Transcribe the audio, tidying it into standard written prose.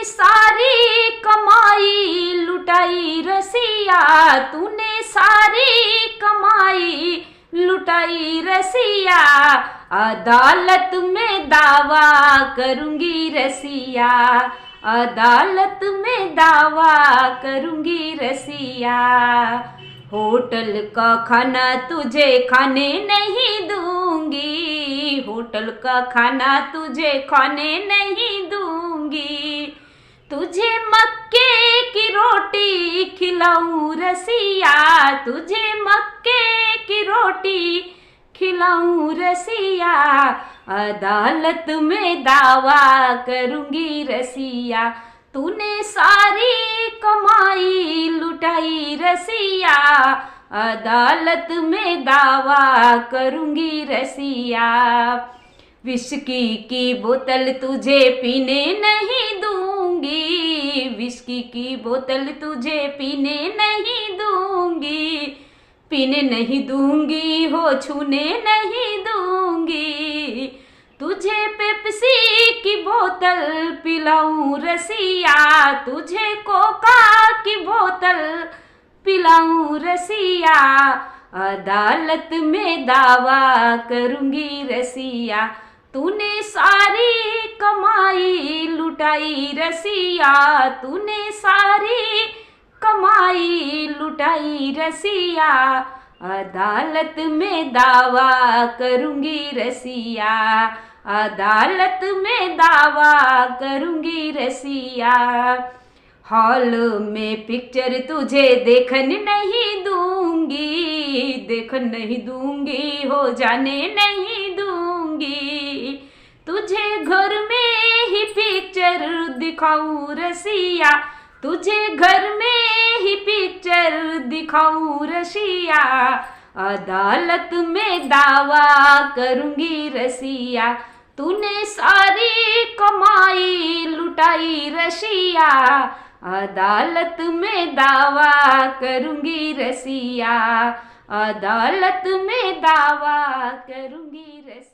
सारी कमाई लुटाई रसिया, तूने सारी कमाई लुटाई रसिया। अदालत में दावा करूंगी रसिया, अदालत में दावा करूंगी रसिया। होटल का खाना तुझे खाने नहीं दूंगी, होटल का खाना तुझे खाने नहीं दूंगी। तुझे मक्के की रोटी खिलाऊं रसिया, तुझे मक्के की रोटी खिलाऊं रसिया। अदालत में दावा करूंगी रसिया, तूने सारी कमाई लुटाई रसिया। अदालत में दावा करूंगी रसिया। विस्की की बोतल तुझे पीने नहीं दूंगी, विस्की की बोतल तुझे पीने नहीं दूंगी। पीने नहीं दूंगी हो, छूने नहीं दूंगी। तुझे पेप्सी की बोतल पिलाऊं रसिया, तुझे कोका की बोतल पिलाऊं रसिया। अदालत में दावा करूंगी रसिया, तूने सारी कमाई लुटाई रसिया, तूने सारी कमाई लुटाई रसिया। अदालत में दावा करूंगी रसिया, अदालत में दावा करूंगी रसिया। हॉल में पिक्चर तुझे देखने नहीं दूंगी, देखने नहीं दूंगी हो, जाने नहीं दूंगी। तुझे घर में ही पिक्चर दिखाऊं रसिया, तुझे घर में ही पिक्चर दिखाऊं रसिया। अदालत में दावा करूंगी रसिया, तूने सारी कमाई लुटाई रसिया। अदालत में दावा करूंगी रसिया, अदालत में दावा करूंगी रसिया।